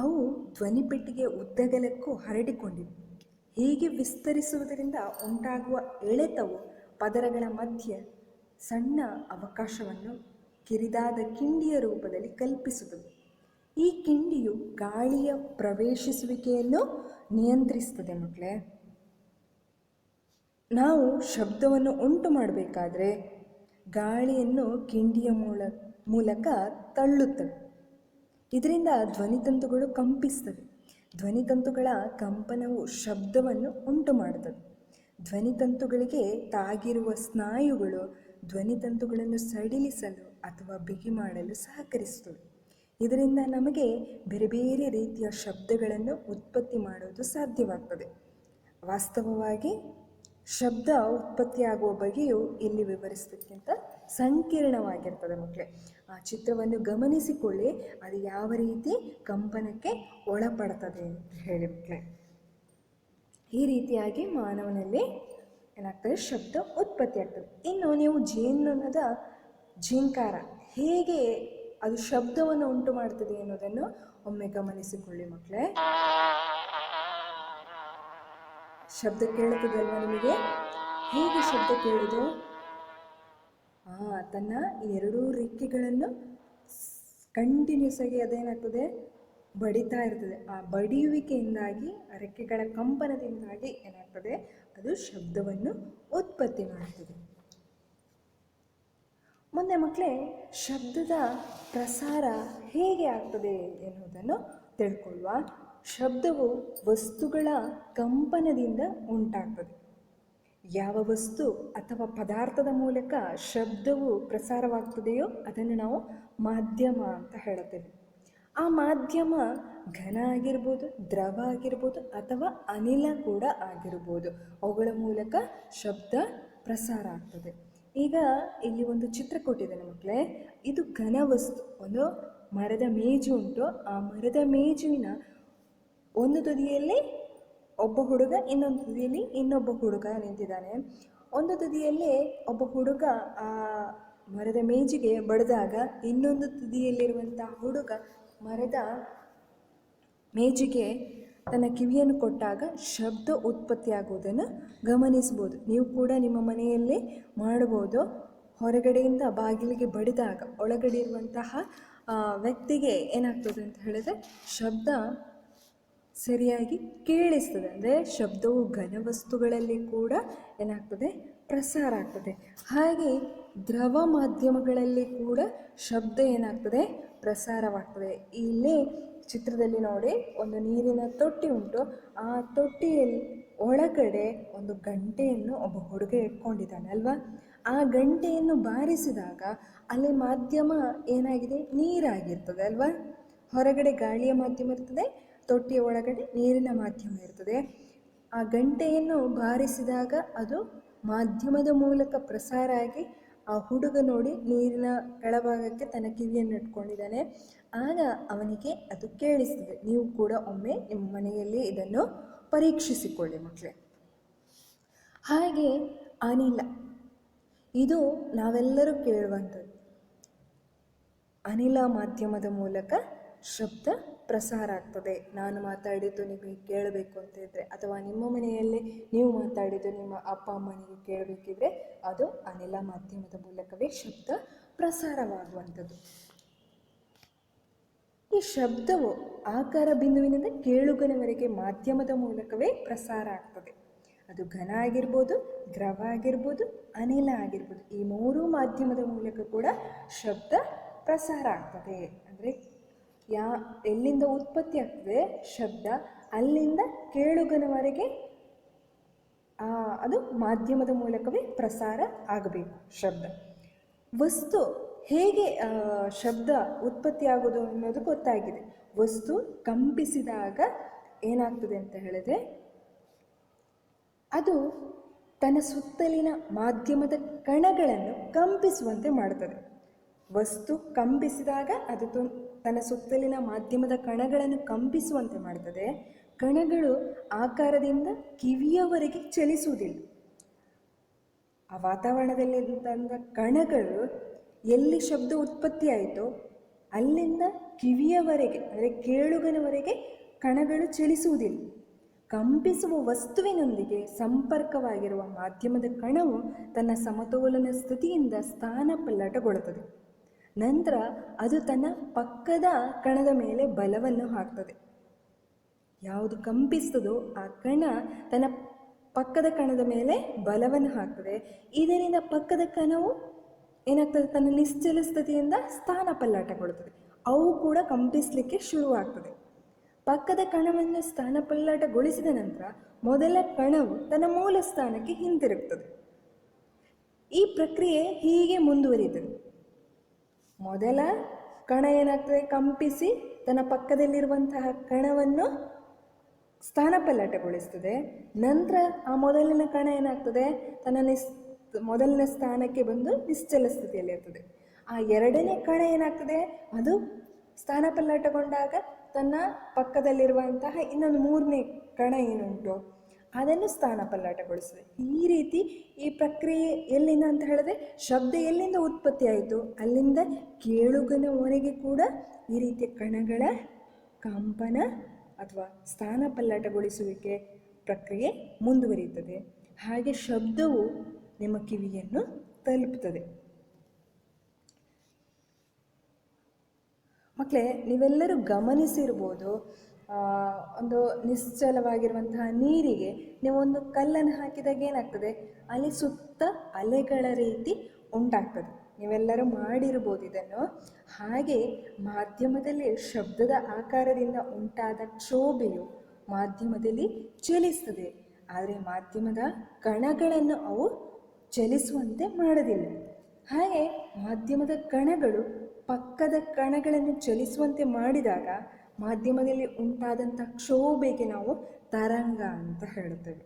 ಅವು ಧ್ವನಿ ಪೆಟ್ಟಿಗೆಯ ಉದ್ದಗಲಕ್ಕೂ ಹರಡಿಕೊಂಡಿವೆ. ಹೀಗೆ ವಿಸ್ತರಿಸುವುದರಿಂದ ಉಂಟಾಗುವ ಎಳೆತವು ಪದರಗಳ ಮಧ್ಯೆ ಸಣ್ಣ ಅವಕಾಶವನ್ನು ಕಿರಿದಾದ ಕಿಂಡಿಯ ರೂಪದಲ್ಲಿ ಕಲ್ಪಿಸುತ್ತದೆ. ಈ ಕಿಂಡಿಯು ಗಾಳಿಯ ಪ್ರವೇಶಿಸುವಿಕೆಯನ್ನು ನಿಯಂತ್ರಿಸ್ತದೆ ಮಕ್ಕಳೇ. ನಾವು ಶಬ್ದವನ್ನು ಉಂಟು ಮಾಡಬೇಕಾದ್ರೆ ಗಾಳಿಯನ್ನು ಕಿಂಡಿಯ ಮೂಲಕ ತಳ್ಳುತ್ತವೆ. ಇದರಿಂದ ಧ್ವನಿತಂತುಗಳು ಕಂಪಿಸ್ತವೆ. ಧ್ವನಿತಂತುಗಳ ಕಂಪನವು ಶಬ್ದವನ್ನು ಉಂಟು ಮಾಡುತ್ತದೆ. ಧ್ವನಿತಂತುಗಳಿಗೆ ತಾಗಿರುವ ಸ್ನಾಯುಗಳು ಧ್ವನಿತಂತುಗಳನ್ನು ಸಡಿಲಿಸಲು ಅಥವಾ ಬಿಗಿ ಮಾಡಲು ಸಹಕರಿಸುತ್ತವೆ. ಇದರಿಂದ ನಮಗೆ ಬೇರೆ ಬೇರೆ ರೀತಿಯ ಶಬ್ದಗಳನ್ನು ಉತ್ಪತ್ತಿ ಮಾಡುವುದು ಸಾಧ್ಯವಾಗ್ತದೆ. ವಾಸ್ತವವಾಗಿ ಶಬ್ದ ಉತ್ಪತ್ತಿಯಾಗುವ ಬಗೆಯು ಇಲ್ಲಿ ವಿವರಿಸೋದಕ್ಕಿಂತ ಸಂಕೀರ್ಣವಾಗಿರ್ತದೆ ಮಕ್ಕಳೇ. ಆ ಚಿತ್ರವನ್ನು ಗಮನಿಸಿಕೊಳ್ಳಿ, ಅದು ಯಾವ ರೀತಿ ಕಂಪನಕ್ಕೆ ಒಳಪಡ್ತದೆ ಅಂತ ಹೇಳಿ ಮಕ್ಕಳೇ. ಈ ರೀತಿಯಾಗಿ ಮಾನವನಲ್ಲಿ ಏನಾಗ್ತದೆ, ಶಬ್ದ ಉತ್ಪತ್ತಿ ಆಗ್ತದೆ. ಇನ್ನು ನೀವು ಜೇನ್ನೊಣದ ಝೇಂಕಾರ ಹೇಗೆ ಅದು ಶಬ್ದವನ್ನು ಉಂಟು ಮಾಡ್ತದೆ ಅನ್ನೋದನ್ನು ಒಮ್ಮೆ ಗಮನಿಸಿಕೊಳ್ಳಿ ಮಕ್ಕಳೇ. ಶಬ್ದ ಕೇಳುತ್ತದಲ್ವ ನಿಮಗೆ? ಹೇಗೆ ಶಬ್ದ ಕೇಳುವುದು? ತನ್ನ 2 ರೆಕ್ಕೆಗಳನ್ನು ಕಂಟಿನ್ಯೂಸ್ ಆಗಿ ಅದೇನಾಗ್ತದೆ, ಬಡಿತಾ ಇರ್ತದೆ. ಆ ಬಡಿಯುವಿಕೆಯಿಂದಾಗಿ, ಆ ರೆಕ್ಕೆಗಳ ಕಂಪನದಿಂದಾಗಿ ಏನಾಗ್ತದೆ, ಅದು ಶಬ್ದವನ್ನು ಉತ್ಪತ್ತಿ ಮಾಡ್ತದೆ. ಮುಂದೆ ಮಕ್ಕಳೇ, ಶಬ್ದದ ಪ್ರಸಾರ ಹೇಗೆ ಆಗ್ತದೆ ಎನ್ನುವುದನ್ನು ತಿಳ್ಕೊಳ್ಳುವ. ಶಬ್ದವು ವಸ್ತುಗಳ ಕಂಪನದಿಂದ ಉಂಟಾಗ್ತದೆ. ಯಾವ ವಸ್ತು ಅಥವಾ ಪದಾರ್ಥದ ಮೂಲಕ ಶಬ್ದವು ಪ್ರಸಾರವಾಗ್ತದೆಯೋ ಅದನ್ನು ನಾವು ಮಾಧ್ಯಮ ಅಂತ ಹೇಳ್ತೇವೆ. ಆ ಮಾಧ್ಯಮ ಘನ ಆಗಿರ್ಬೋದು, ದ್ರವ ಆಗಿರ್ಬೋದು, ಅಥವಾ ಅನಿಲ ಕೂಡ ಆಗಿರ್ಬೋದು. ಅವುಗಳ ಮೂಲಕ ಶಬ್ದ ಪ್ರಸಾರ ಆಗ್ತದೆ. ಈಗ ಇಲ್ಲಿ ಒಂದು ಚಿತ್ರ ಕೊಟ್ಟಿದ್ದೇನೆ ಮಕ್ಕಳೇ. ಇದು ಘನವಸ್ತು, ಒಂದು ಮರದ ಮೇಜು ಉಂಟು. ಆ ಮರದ ಮೇಜಿನ ಒಂದು ತುದಿಯಲ್ಲಿ ಒಬ್ಬ ಹುಡುಗ, ಇನ್ನೊಂದು ತುದಿಯಲ್ಲಿ ಇನ್ನೊಬ್ಬ ಹುಡುಗ ನಿಂತಿದ್ದಾನೆ. ಒಂದು ತುದಿಯಲ್ಲಿ ಒಬ್ಬ ಹುಡುಗ ಆ ಮರದ ಮೇಜಿಗೆ ಬಡಿದಾಗ ಇನ್ನೊಂದು ತುದಿಯಲ್ಲಿರುವಂಥ ಹುಡುಗ ಮರದ ಮೇಜಿಗೆ ತನ್ನ ಕಿವಿಯನ್ನು ಕೊಟ್ಟಾಗ ಶಬ್ದ ಉತ್ಪತ್ತಿಯಾಗುವುದನ್ನು ಗಮನಿಸ್ಬೋದು. ನೀವು ಕೂಡ ನಿಮ್ಮ ಮನೆಯಲ್ಲಿ ಮಾಡ್ಬೋದು. ಹೊರಗಡೆಯಿಂದ ಬಾಗಿಲಿಗೆ ಬಡಿದಾಗ ಒಳಗಡೆ ಇರುವಂತಹ ವ್ಯಕ್ತಿಗೆ ಏನಾಗ್ತದೆ ಅಂತ ಹೇಳಿದ್ರೆ ಶಬ್ದ ಸರಿಯಾಗಿ ಕೇಳಿಸ್ತದೆ. ಅಂದರೆ ಶಬ್ದವು ಘನವಸ್ತುಗಳಲ್ಲಿ ಕೂಡ ಏನಾಗ್ತದೆ, ಪ್ರಸಾರ ಆಗ್ತದೆ. ಹಾಗೆ ದ್ರವ ಮಾಧ್ಯಮಗಳಲ್ಲಿ ಕೂಡ ಶಬ್ದ ಏನಾಗ್ತದೆ, ಪ್ರಸಾರವಾಗ್ತದೆ. ಇಲ್ಲಿ ಚಿತ್ರದಲ್ಲಿ ನೋಡಿ, ಒಂದು ನೀರಿನ ತೊಟ್ಟಿ ಉಂಟು. ಆ ತೊಟ್ಟಿಯಲ್ಲಿ ಒಳಗಡೆ ಒಂದು ಗಂಟೆಯನ್ನು ಒಬ್ಬ ಹುಡುಗ ಇಟ್ಕೊಂಡಿದ್ದಾನೆ ಅಲ್ವಾ. ಆ ಗಂಟೆಯನ್ನು ಬಾರಿಸಿದಾಗ ಅಲ್ಲಿ ಮಾಧ್ಯಮ ಏನಾಗಿದೆ, ನೀರಾಗಿರ್ತದೆ ಅಲ್ವಾ. ಹೊರಗಡೆ ಗಾಳಿಯ ಮಾಧ್ಯಮ ಇರ್ತದೆ, ತೊಟ್ಟಿಯ ಒಳಗಡೆ ನೀರಿನ ಮಾಧ್ಯಮ ಇರ್ತದೆ. ಆ ಗಂಟೆಯನ್ನು ಬಾರಿಸಿದಾಗ ಅದು ಮಾಧ್ಯಮದ ಮೂಲಕ ಪ್ರಸಾರ ಆಗಿ ಆ ಹುಡುಗ ನೋಡಿ ನೀರಿನ ಕೆಳಭಾಗಕ್ಕೆ ತನ್ನ ಕಿವಿಯನ್ನು ಇಟ್ಕೊಂಡಿದ್ದಾನೆ. ಆಗ ಅವನಿಗೆ ಅದು ಕೇಳಿಸ್ತದೆ. ನೀವು ಕೂಡ ಒಮ್ಮೆ ನಿಮ್ಮ ಮನೆಯಲ್ಲಿ ಇದನ್ನು ಪರೀಕ್ಷಿಸಿಕೊಳ್ಳಿ ಮಕ್ಕಳೇ. ಹಾಗೆ ಅನಿಲ, ಇದು ನಾವೆಲ್ಲರೂ ಕೇಳುವಂಥದ್ದು. ಅನಿಲ ಮಾಧ್ಯಮದ ಮೂಲಕ ಶಬ್ದ ಪ್ರಸಾರ ಆಗ್ತದೆ. ನಾನು ಮಾತಾಡಿದ್ದು ನಿಮಗೆ ಕೇಳಬೇಕು ಅಂತ ಇದ್ದರೆ, ಅಥವಾ ನಿಮ್ಮ ಮನೆಯಲ್ಲಿ ನೀವು ಮಾತಾಡಿದ್ದು ನಿಮ್ಮ ಅಪ್ಪ ಅಮ್ಮನಿಗೆ ಕೇಳಬೇಕಿದ್ರೆ ಅದು ಅನಿಲ ಮಾಧ್ಯಮದ ಮೂಲಕವೇ ಶಬ್ದ ಪ್ರಸಾರವಾಗುವಂಥದ್ದು. ಈ ಶಬ್ದವು ಆಕಾರ ಬಿಂದುವಿನಿಂದ ಕೇಳುಗನವರೆಗೆ ಮಾಧ್ಯಮದ ಮೂಲಕವೇ ಪ್ರಸಾರ ಆಗ್ತದೆ. ಅದು ಘನ ಆಗಿರ್ಬೋದು, ದ್ರವ ಆಗಿರ್ಬೋದು, ಅನಿಲ ಆಗಿರ್ಬೋದು. ಈ ಮೂರೂ ಮಾಧ್ಯಮದ ಮೂಲಕ ಕೂಡ ಶಬ್ದ ಪ್ರಸಾರ ಆಗ್ತದೆ. ಅಂದರೆ ಎಲ್ಲಿಂದ ಉತ್ಪತ್ತಿ ಆಗ್ತದೆ ಶಬ್ದ, ಅಲ್ಲಿಂದ ಕೇಳುಗನವರೆಗೆ ಅದು ಮಾಧ್ಯಮದ ಮೂಲಕವೇ ಪ್ರಸಾರ ಆಗಬೇಕು ಶಬ್ದ. ವಸ್ತು ಹೇಗೆ ಶಬ್ದ ಉತ್ಪತ್ತಿಯಾಗೋದು ಅನ್ನೋದು ಗೊತ್ತಾಗಿದೆ. ವಸ್ತು ಕಂಪಿಸಿದಾಗ ಏನಾಗ್ತದೆ ಅಂತ ಹೇಳಿದ್ರೆ ಅದು ತನ್ನ ಸುತ್ತಲಿನ ಮಾಧ್ಯಮದ ಕಣಗಳನ್ನು ಕಂಪಿಸುವಂತೆ ಮಾಡುತ್ತದೆ. ವಸ್ತು ಕಂಪಿಸಿದಾಗ ಅದು ತನ್ನ ಸುತ್ತಲಿನ ಮಾಧ್ಯಮದ ಕಣಗಳನ್ನು ಕಂಪಿಸುವಂತೆ ಮಾಡುತ್ತದೆ. ಕಣಗಳು ಆಕಾರದಿಂದ ಕಿವಿಯವರೆಗೆ ಚಲಿಸುವುದಿಲ್ಲ. ಆ ವಾತಾವರಣದಲ್ಲಿ ತಂದ ಕಣಗಳು ಎಲ್ಲಿ ಶಬ್ದ ಉತ್ಪತ್ತಿಯಾಯಿತೋ ಅಲ್ಲಿಂದ ಕಿವಿಯವರೆಗೆ, ಅಂದರೆ ಕೇಳುಗನವರೆಗೆ ಕಣಗಳು ಚಲಿಸುವುದಿಲ್ಲ. ಕಂಪಿಸುವ ವಸ್ತುವಿನೊಂದಿಗೆ ಸಂಪರ್ಕವಾಗಿರುವ ಮಾಧ್ಯಮದ ಕಣವು ತನ್ನ ಸಮತೋಲನ ಸ್ಥಿತಿಯಿಂದ ಸ್ಥಾನ ಪಲ್ಲಟಗೊಳ್ಳುತ್ತದೆ. ನಂತರ ಅದು ತನ್ನ ಪಕ್ಕದ ಕಣದ ಮೇಲೆ ಬಲವನ್ನು ಹಾಕ್ತದೆ. ಯಾವುದು ಕಂಪಿಸ್ತದೋ ಆ ಕಣ ತನ್ನ ಪಕ್ಕದ ಕಣದ ಮೇಲೆ ಬಲವನ್ನು ಹಾಕ್ತದೆ. ಇದರಿಂದ ಪಕ್ಕದ ಕಣವು ಏನಾಗ್ತದೆ, ತನ್ನ ನಿಶ್ಚಲ ಸ್ಥಿತಿಯಿಂದ ಸ್ಥಾನ ಪಲ್ಲಟಗೊಳ್ಳುತ್ತದೆ. ಅವು ಕೂಡ ಕಂಪಿಸಲಿಕ್ಕೆ ಶುರುವಾಗ್ತದೆ. ಪಕ್ಕದ ಕಣವನ್ನು ಸ್ಥಾನ ಪಲ್ಲಟಗೊಳಿಸಿದ ನಂತರ ಮೊದಲ ಕಣವು ತನ್ನ ಮೂಲ ಸ್ಥಾನಕ್ಕೆ ಹಿಂತಿರುಗ್ತದೆ. ಈ ಪ್ರಕ್ರಿಯೆ ಹೀಗೆ ಮುಂದುವರಿಯುತ್ತದೆ. ಮೊದಲ ಕಣ ಏನಾಗ್ತದೆ, ಕಂಪಿಸಿ ತನ್ನ ಪಕ್ಕದಲ್ಲಿರುವಂತಹ ಕಣವನ್ನು ಸ್ಥಾನಪಲ್ಲಟಗೊಳಿಸ್ತದೆ. ನಂತರ ಆ ಮೊದಲಿನ ಕಣ ಏನಾಗ್ತದೆ, ತನ್ನ ಮೊದಲಿನ ಸ್ಥಾನಕ್ಕೆ ಬಂದು ನಿಶ್ಚಲ ಸ್ಥಿತಿಯಲ್ಲಿರ್ತದೆ. ಆ ಎರಡನೇ ಕಣ ಏನಾಗ್ತದೆ, ಅದು ಸ್ಥಾನಪಲ್ಲಟಗೊಂಡಾಗ ತನ್ನ ಪಕ್ಕದಲ್ಲಿರುವಂತಹ ಇನ್ನೊಂದು ಮೂರನೇ ಕಣ ಏನುಂಟು ಅದನ್ನು ಸ್ಥಾನಪಲ್ಲಟಗೊಳಿಸ್ತದೆ. ಈ ರೀತಿ ಈ ಪ್ರಕ್ರಿಯೆ ಎಲ್ಲಿಂದ ಅಂತ ಹೇಳಿದ್ರೆ, ಶಬ್ದ ಎಲ್ಲಿಂದ ಉತ್ಪತ್ತಿ ಆಯಿತು ಅಲ್ಲಿಂದ ಕೇಳುಗನವರೆಗೆ ಕೂಡ ಈ ರೀತಿಯ ಕಣಗಳ ಕಂಪನ ಅಥವಾ ಸ್ಥಾನಪಲ್ಲಟಗೊಳಿಸುವಿಕೆ ಪ್ರಕ್ರಿಯೆ ಮುಂದುವರಿಯುತ್ತದೆ. ಹಾಗೆ ಶಬ್ದವು ನಿಮ್ಮ ಕಿವಿಯನ್ನು ತಲುಪುತ್ತದೆ. ಮಕ್ಕಳೇ, ನೀವೆಲ್ಲರೂ ಗಮನಿಸಿರ್ಬೋದು, ಒಂದು ನಿಶ್ಚಲವಾಗಿರುವಂತಹ ನೀರಿಗೆ ನೀವೊಂದು ಕಲ್ಲನ್ನು ಹಾಕಿದಾಗ ಏನಾಗ್ತದೆ, ಅಲ್ಲಿ ಸುತ್ತ ಅಲೆಗಳ ರೀತಿ ಉಂಟಾಗ್ತದೆ. ನೀವೆಲ್ಲರೂ ಮಾಡಿರ್ಬೋದು ಇದನ್ನು. ಹಾಗೆ ಮಾಧ್ಯಮದಲ್ಲಿ ಶಬ್ದದ ಆಕಾರದಿಂದ ಉಂಟಾದ ಕ್ಷೋಭೆಯು ಮಾಧ್ಯಮದಲ್ಲಿ ಚಲಿಸ್ತದೆ. ಆದರೆ ಮಾಧ್ಯಮದ ಕಣಗಳನ್ನು ಅವು ಚಲಿಸುವಂತೆ ಮಾಡೋದಿಲ್ಲ. ಹಾಗೆ ಮಾಧ್ಯಮದ ಕಣಗಳು ಪಕ್ಕದ ಕಣಗಳನ್ನು ಚಲಿಸುವಂತೆ ಮಾಡಿದಾಗ ಮಾಧ್ಯಮದಲ್ಲಿ ಉಂಟಾದಂಥ ಕ್ಷೋಭೆಗೆ ನಾವು ತರಂಗ ಅಂತ ಹೇಳ್ತೇವೆ.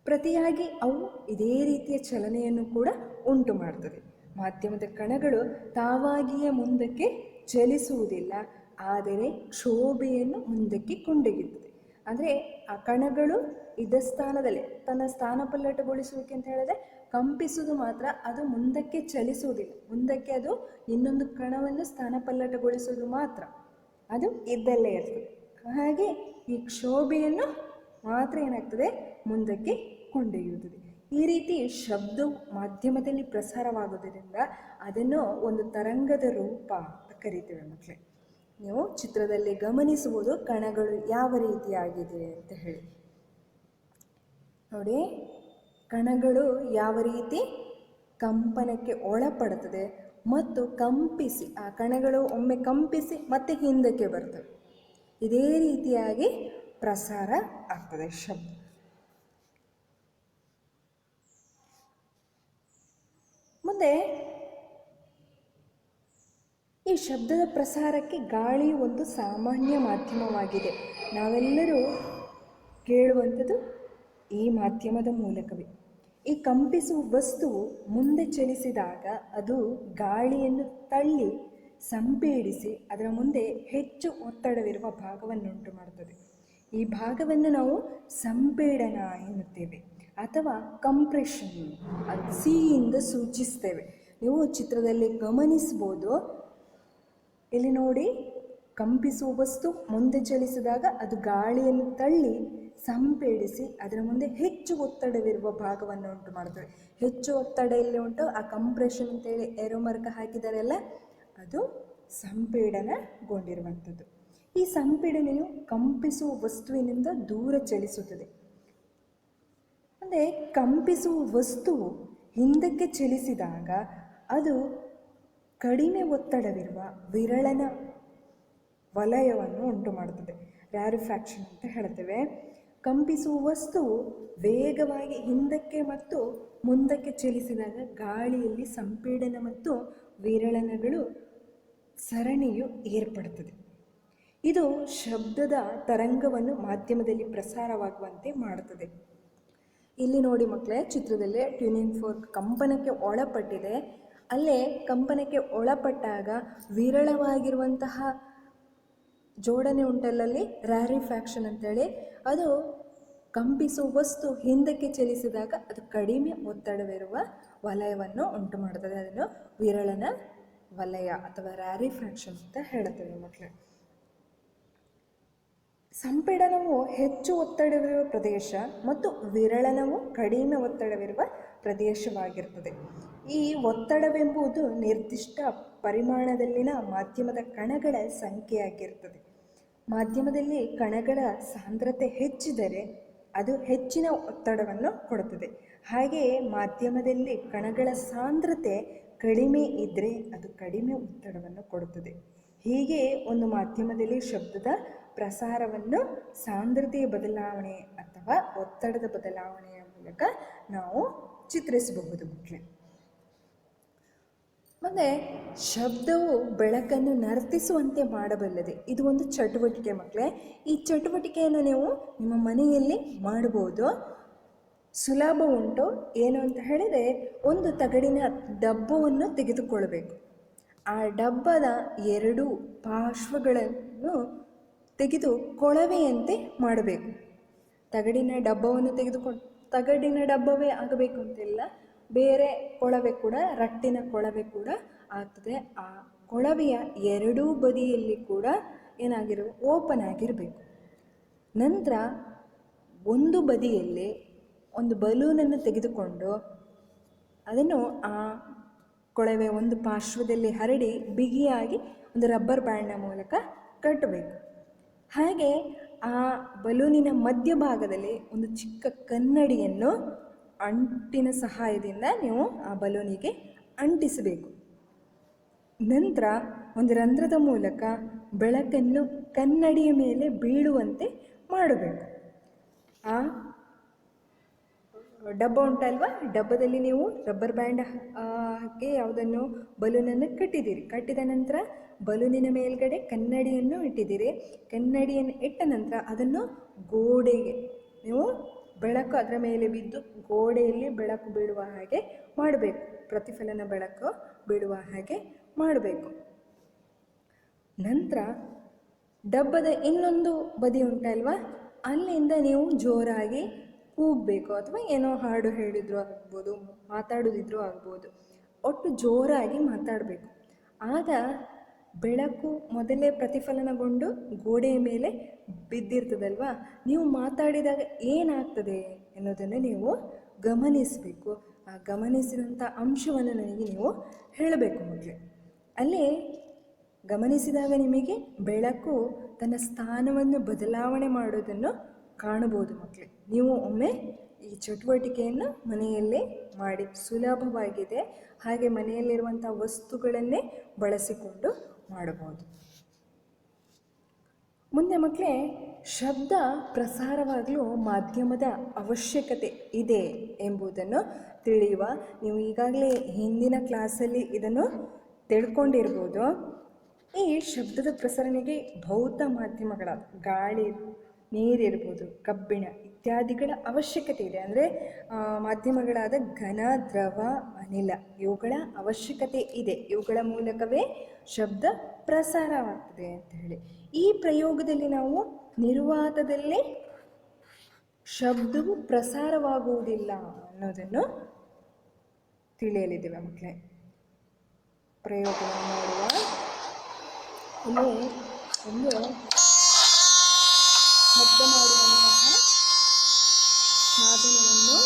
ಪ್ರತಿಯಾಗಿ ಅವು ಇದೇ ರೀತಿಯ ಚಲನೆಯನ್ನು ಕೂಡ ಉಂಟು ಮಾಡ್ತದೆ. ಮಾಧ್ಯಮದ ಕಣಗಳು ತಾವಾಗಿಯೇ ಮುಂದಕ್ಕೆ ಚಲಿಸುವುದಿಲ್ಲ, ಆದರೆ ಕ್ಷೋಭೆಯನ್ನು ಮುಂದಕ್ಕೆ ಕೊಂಡೊಯ್ಯುತ್ತದೆ. ಅಂದರೆ ಆ ಕಣಗಳು ಇದ್ದ ಸ್ಥಾನದಲ್ಲೇ ತನ್ನ ಸ್ಥಾನಪಲ್ಲಟಗೊಳಿಸುವಿಕೆ ಅಂತ ಹೇಳಿದ್ರೆ ಕಂಪಿಸುವುದು ಮಾತ್ರ, ಅದು ಮುಂದಕ್ಕೆ ಚಲಿಸುವುದಿಲ್ಲ. ಮುಂದಕ್ಕೆ ಅದು ಇನ್ನೊಂದು ಕಣವನ್ನು ಸ್ಥಾನಪಲ್ಲಟಗೊಳಿಸುವುದು ಮಾತ್ರ, ಅದು ಇದ್ದಲ್ಲೇ ಇರ್ತದೆ. ಹಾಗೆ ಈ ಕ್ಷೋಭೆಯನ್ನು ಮಾತ್ರ ಏನಾಗ್ತದೆ, ಮುಂದಕ್ಕೆ ಕೊಂಡೊಯ್ಯುತ್ತದೆ. ಈ ರೀತಿ ಶಬ್ದವು ಮಾಧ್ಯಮದಲ್ಲಿ ಪ್ರಸಾರವಾಗುವುದರಿಂದ ಅದನ್ನು ಒಂದು ತರಂಗದ ರೂಪ ಅಂತ ಕರಿತೇವೆ ಮಕ್ಕಳೇ. ನೀವು ಚಿತ್ರದಲ್ಲಿ ಗಮನಿಸುವುದು ಕಣಗಳು ಯಾವ ರೀತಿಯಾಗಿದೆ ಅಂತ ಹೇಳಿ. ನೋಡಿ, ಕಣಗಳು ಯಾವ ರೀತಿ ಕಂಪನಕ್ಕೆ ಒಳಪಡುತ್ತದೆ ಮತ್ತು ಕಂಪಿಸಿ, ಆ ಕಣಗಳು ಒಮ್ಮೆ ಕಂಪಿಸಿ ಮತ್ತೆ ಹಿಂದಕ್ಕೆ ಬರ್ತವೆ. ಇದೇ ರೀತಿಯಾಗಿ ಪ್ರಸಾರ ಆಗ್ತದೆ ಶಬ್ದ. ಮುಂದೆ ಈ ಶಬ್ದದ ಪ್ರಸಾರಕ್ಕೆ ಗಾಳಿ ಒಂದು ಸಾಮಾನ್ಯ ಮಾಧ್ಯಮವಾಗಿದೆ. ನಾವೆಲ್ಲರೂ ಕೇಳುವಂಥದ್ದು ಈ ಮಾಧ್ಯಮದ ಮೂಲಕವೇ. ಈ ಕಂಪಿಸುವ ವಸ್ತುವು ಮುಂದೆ ಚಲಿಸಿದಾಗ ಅದು ಗಾಳಿಯನ್ನು ತಳ್ಳಿ ಸಂಪೀಡಿಸಿ ಅದರ ಮುಂದೆ ಹೆಚ್ಚು ಒತ್ತಡವಿರುವ ಭಾಗವನ್ನುಂಟು ಮಾಡುತ್ತದೆ. ಈ ಭಾಗವನ್ನು ನಾವು ಸಂಪೀಡನ ಎನ್ನುತ್ತೇವೆ ಅಥವಾ ಕಂಪ್ರೆಷನ್, ಅದು ಸಿಯಿಂದ ಸೂಚಿಸ್ತೇವೆ. ನೀವು ಚಿತ್ರದಲ್ಲಿ ಗಮನಿಸ್ಬೋದು. ಇಲ್ಲಿ ನೋಡಿ, ಕಂಪಿಸುವ ವಸ್ತು ಮುಂದೆ ಚಲಿಸಿದಾಗ ಅದು ಗಾಳಿಯನ್ನು ತಳ್ಳಿ ಸಂಪೀಡಿಸಿ ಅದರ ಮುಂದೆ ಹೆಚ್ಚು ಒತ್ತಡವಿರುವ ಭಾಗವನ್ನು ಉಂಟು ಮಾಡುತ್ತದೆ. ಹೆಚ್ಚು ಒತ್ತಡ ಎಲ್ಲಿ ಉಂಟು, ಆ ಕಂಪ್ರೆಷನ್ ಅಂತೇಳಿ ಏರೋ ಮಾರ್ಕ್ ಹಾಕಿದಾರೆಲ್ಲ, ಅದು ಸಂಪೀಡನಗೊಂಡಿರುವಂಥದ್ದು. ಈ ಸಂಪೀಡನೆಯು ಕಂಪಿಸುವ ವಸ್ತುವಿನಿಂದ ದೂರ ಚಲಿಸುತ್ತದೆ. ಅಂದರೆ ಕಂಪಿಸುವ ವಸ್ತುವು ಹಿಂದಕ್ಕೆ ಚಲಿಸಿದಾಗ ಅದು ಕಡಿಮೆ ಒತ್ತಡವಿರುವ ವಿರಳನ ವಲಯವನ್ನು ಉಂಟು ಮಾಡುತ್ತದೆ. ರ್ಯಾರಿಫ್ಯಾಕ್ಷನ್ ಅಂತ ಹೇಳ್ತೇವೆ. ಕಂಪಿಸುವ ವಸ್ತುವು ವೇಗವಾಗಿ ಹಿಂದಕ್ಕೆ ಮತ್ತು ಮುಂದಕ್ಕೆ ಚಲಿಸಿದಾಗ ಗಾಳಿಯಲ್ಲಿ ಸಂಪೀಡನ ಮತ್ತು ವಿರಳನಗಳು ಸರಣಿಯು ಏರ್ಪಡುತ್ತದೆ. ಇದು ಶಬ್ದದ ತರಂಗವನ್ನು ಮಾಧ್ಯಮದಲ್ಲಿ ಪ್ರಸಾರವಾಗುವಂತೆ ಮಾಡುತ್ತದೆ. ಇಲ್ಲಿ ನೋಡಿ ಮಕ್ಕಳೇ, ಚಿತ್ರದಲ್ಲೇ ಟ್ಯೂನಿಂಗ್ ಫೋರ್ಕ್ ಕಂಪನಕ್ಕೆ ಒಳಪಟ್ಟಿದೆ. ಅಲ್ಲೇ ಕಂಪನಕ್ಕೆ ಒಳಪಟ್ಟಾಗ ವಿರಳವಾಗಿರುವಂತಹ ಜೋಡಣೆ ಉಂಟಲ್ಲಲ್ಲಿ ರ್ಯಾರಿಫ್ಯಾಕ್ಷನ್ ಅಂತೇಳಿ, ಅದು ಕಂಪಿಸುವ ವಸ್ತು ಹಿಂದಕ್ಕೆ ಚಲಿಸಿದಾಗ ಅದು ಕಡಿಮೆ ಒತ್ತಡವಿರುವ ವಲಯವನ್ನು ಉಂಟು ಮಾಡುತ್ತದೆ. ಅದನ್ನು ವಿರಳನ ವಲಯ ಅಥವಾ ರ್ಯಾರಿಫ್ಯಾಕ್ಷನ್ ಅಂತ ಹೇಳ್ತೇವೆ ಮಕ್ಕಳೇ. ಸಂಪೀಡನವು ಹೆಚ್ಚು ಒತ್ತಡವಿರುವ ಪ್ರದೇಶ ಮತ್ತು ವಿರಳನವು ಕಡಿಮೆ ಒತ್ತಡವಿರುವ ಪ್ರದೇಶವಾಗಿರುತ್ತದೆ. ಈ ಒತ್ತಡವೆಂಬುದು ನಿರ್ದಿಷ್ಟ ಪರಿಮಾಣದಲ್ಲಿನ ಮಾಧ್ಯಮದ ಕಣಗಳ ಸಂಖ್ಯೆಯಾಗಿರುತ್ತದೆ. ಮಾಧ್ಯಮದಲ್ಲಿ ಕಣಗಳ ಸಾಂದ್ರತೆ ಹೆಚ್ಚಿದರೆ ಅದು ಹೆಚ್ಚಿನ ಒತ್ತಡವನ್ನು ಕೊಡುತ್ತದೆ. ಹಾಗೆಯೇ ಮಾಧ್ಯಮದಲ್ಲಿ ಕಣಗಳ ಸಾಂದ್ರತೆ ಕಡಿಮೆ ಇದ್ದರೆ ಅದು ಕಡಿಮೆ ಒತ್ತಡವನ್ನು ಕೊಡುತ್ತದೆ. ಹೀಗೆ ಒಂದು ಮಾಧ್ಯಮದಲ್ಲಿ ಶಬ್ದದ ಪ್ರಸಾರವನ್ನು ಸಾಂದ್ರತೆಯ ಬದಲಾವಣೆ ಅಥವಾ ಒತ್ತಡದ ಬದಲಾವಣೆಯ ಮೂಲಕ ನಾವು ಚಿತ್ರಿಸಬಹುದು ಮಕ್ಕಳೇ. ಮತ್ತು ಶಬ್ದವು ಬೆಳಕನ್ನು ನರ್ತಿಸುವಂತೆ ಮಾಡಬಲ್ಲದೆ. ಇದು ಒಂದು ಚಟುವಟಿಕೆ ಮಕ್ಕಳೇ. ಈ ಚಟುವಟಿಕೆಯನ್ನು ನೀವು ನಿಮ್ಮ ಮನೆಯಲ್ಲಿ ಮಾಡ್ಬೋದು. ಸುಲಭ ಉಂಟು. ಏನು ಅಂತ ಹೇಳಿದರೆ, ಒಂದು ತಗಡಿನ ಡಬ್ಬವನ್ನು ತೆಗೆದುಕೊಳ್ಳಬೇಕು. ಆ ಡಬ್ಬದ ಎರಡು ಪಾರ್ಶ್ವಗಳನ್ನು ತೆಗೆದು ಕೊಳವೆಯಂತೆ ಮಾಡಬೇಕು. ತಗಡಿನ ಡಬ್ಬವನ್ನು ತಗಡಿನ ಡಬ್ಬವೇ ಆಗಬೇಕು ಅಂತಿಲ್ಲ, ಬೇರೆ ಕೊಳವೆ ಕೂಡ, ರಟ್ಟಿನ ಕೊಳವೆ ಕೂಡ ಆಗ್ತದೆ. ಆ ಕೊಳವೆಯ ಎರಡೂ ಬದಿಯಲ್ಲಿ ಕೂಡ ಓಪನ್ ಆಗಿರಬೇಕು. ನಂತರ ಒಂದು ಬದಿಯಲ್ಲಿ ಒಂದು ಬಲೂನನ್ನು ತೆಗೆದುಕೊಂಡು ಅದನ್ನು ಆ ಕೊಳವೆ ಒಂದು ಪಾರ್ಶ್ವದಲ್ಲಿ ಹರಡಿ ಬಿಗಿಯಾಗಿ ಒಂದು ರಬ್ಬರ್ ಬ್ಯಾಂಡ್ನ ಮೂಲಕ ಕಟ್ಟಬೇಕು. ಹಾಗೆ ಆ ಬಲೂನಿನ ಮಧ್ಯಭಾಗದಲ್ಲಿ ಒಂದು ಚಿಕ್ಕ ಕನ್ನಡಿಯನ್ನು ಅಂಟಿನ ಸಹಾಯದಿಂದ ನೀವು ಆ ಬಲೂನಿಗೆ ಅಂಟಿಸಬೇಕು. ನಂತರ ಒಂದು ರಂಧ್ರದ ಮೂಲಕ ಬೆಳಕನ್ನು ಕನ್ನಡಿಯ ಮೇಲೆ ಬೀಳುವಂತೆ ಮಾಡಬೇಕು. ಆ ಡಬ್ಬ ಉಂಟಲ್ವ, ಡಬ್ಬದಲ್ಲಿ ನೀವು ರಬ್ಬರ್ ಬ್ಯಾಂಡ್ ಹಾಕಿ ಯಾವುದನ್ನು ಬಲೂನನ್ನು ಕಟ್ಟಿದ ನಂತರ ಬಲೂನಿನ ಮೇಲ್ಗಡೆ ಕನ್ನಡಿಯನ್ನು ಇಟ್ಟಿದ್ದೀರಿ. ಕನ್ನಡಿಯನ್ನು ಇಟ್ಟ ನಂತರ ಅದನ್ನು ಗೋಡೆಗೆ ನೀವು ಬೆಳಕು ಅದರ ಮೇಲೆ ಬಿದ್ದು ಗೋಡೆಯಲ್ಲಿ ಬೆಳಕು ಬೀಳುವ ಹಾಗೆ ಮಾಡಬೇಕು, ಪ್ರತಿಫಲನ ಬೆಳಕು ಬೀಳುವ ಹಾಗೆ ಮಾಡಬೇಕು. ನಂತರ ಡಬ್ಬದ ಇನ್ನೊಂದು ಬದಿ ಉಂಟಲ್ವಾ, ಅಲ್ಲಿಂದ ನೀವು ಜೋರಾಗಿ ಕೂಗಬೇಕು, ಅಥವಾ ಏನೋ ಹಾಡು ಹೇಳಿದ್ರು ಆಗ್ಬೋದು, ಮಾತಾಡೋದಿದ್ರೂ ಆಗ್ಬೋದು, ಒಟ್ಟು ಜೋರಾಗಿ ಮಾತಾಡಬೇಕು. ಆಗ ಬೆಳಕು ಮೊದಲೇ ಪ್ರತಿಫಲನಗೊಂಡು ಗೋಡೆಯ ಮೇಲೆ ಬಿದ್ದಿರ್ತದಲ್ವಾ, ನೀವು ಮಾತಾಡಿದಾಗ ಏನಾಗ್ತದೆ ಎನ್ನುವುದನ್ನು ನೀವು ಗಮನಿಸಬೇಕು. ಆ ಗಮನಿಸಿದಂಥ ಅಂಶವನ್ನು ನನಗೆ ನೀವು ಹೇಳಬೇಕು ಮಕ್ಕಳೇ. ಅಲ್ಲಿ ಗಮನಿಸಿದಾಗ ನಿಮಗೆ ಬೆಳಕು ತನ್ನ ಸ್ಥಾನವನ್ನು ಬದಲಾವಣೆ ಮಾಡೋದನ್ನು ಕಾಣಬಹುದು ಮಕ್ಕಳೇ. ನೀವು ಒಮ್ಮೆ ಈ ಚಟುವಟಿಕೆಯನ್ನು ಮನೆಯಲ್ಲೇ ಮಾಡಿ, ಸುಲಭವಾಗಿದೆ. ಹಾಗೆ ಮನೆಯಲ್ಲಿರುವಂಥ ವಸ್ತುಗಳನ್ನೇ ಬಳಸಿಕೊಂಡು ಮಾಡಬಹುದು. ಮುಂದೆ ಮಕ್ಕಳೇ, ಶಬ್ದ ಪ್ರಸಾರವಾಗಲು ಮಾಧ್ಯಮದ ಅವಶ್ಯಕತೆ ಇದೆ ಎಂಬುದನ್ನು ತಿಳಿಯುವ. ನೀವು ಈಗಾಗಲೇ ಹಿಂದಿನ ಕ್ಲಾಸಲ್ಲಿ ಇದನ್ನು ತಿಳ್ಕೊಂಡಿರ್ಬೋದು. ಈ ಶಬ್ದದ ಪ್ರಸರಣೆಗೆ ಭೌತ ಮಾಧ್ಯಮಗಳಾದ ಗಾಳಿ, ನೀರಿರ್ಬೋದು, ಕಬ್ಬಿಣ ಇತ್ಯಾದಿಗಳ ಅವಶ್ಯಕತೆ ಇದೆ. ಅಂದರೆ ಮಾಧ್ಯಮಗಳಾದ ಘನ, ದ್ರವ, ಅನಿಲ ಇವುಗಳ ಅವಶ್ಯಕತೆ ಇದೆ. ಇವುಗಳ ಮೂಲಕವೇ ಶಬ್ದ ಪ್ರಸಾರವಾಗ್ತದೆ ಅಂತ ಹೇಳಿ ಈ ಪ್ರಯೋಗದಲ್ಲಿ ನಾವು ನಿರ್ವಾತದಲ್ಲಿ ಶಬ್ದವು ಪ್ರಸಾರವಾಗುವುದಿಲ್ಲ ಅನ್ನೋದನ್ನು ತಿಳಿಯಲಿದ್ದೇವೆ ಮಕ್ಕಳೇ. ಪ್ರಯೋಗವನ್ನು ಮಾಡುವ. ಇಲ್ಲಿ ಒಂದು ಶಬ್ದ ಮಾಡುವಂತಹ ಸಾಧನವನ್ನು,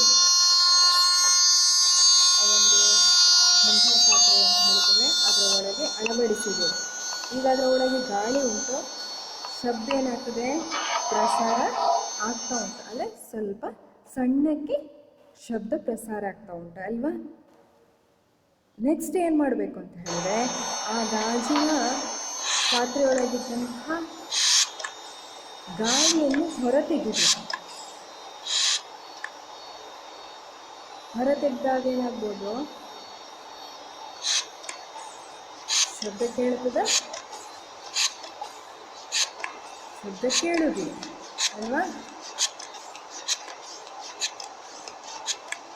ಒಂದು ಘಂಟಾ ಪಾತ್ರೆಯನ್ನು ಹೇಳ್ತೇವೆ, ಅದರ ಒಳಗೆ ಅಳವಡಿಸಿದೆ. ಈಗ ಅದರ ಒಳಗೆ ಗಾಳಿ ಉಂಟು, ಶಬ್ದ ಏನಾಗ್ತದೆ, ಪ್ರಸಾರ ಆಗ್ತಾ ಉಂಟು. ಅಂದರೆ ಸ್ವಲ್ಪ ಸಣ್ಣಕ್ಕೆ ಶಬ್ದ ಪ್ರಸಾರ ಆಗ್ತಾ ಉಂಟು ಅಲ್ವಾ. ನೆಕ್ಸ್ಟ್ ಏನು ಮಾಡಬೇಕು ಅಂತ ಹೇಳಿದ್ರೆ, ಆ ಗಾಜಿನ ಪಾತ್ರೆಯೊಳಗಿದ್ದಂತಹ ಗಾಳಿಯನ್ನು ಹೊರತೆಗೆಯಬೇಕು. ಹೊರತೆಗೆದಾಗ ಏನಾಗ್ಬೋದು, ಶಬ್ದ ಕೇಳುತ್ತದ, ಶಬ್ದ ಕೇಳುವುದಿಲ್ಲ ಅಲ್ವಾ.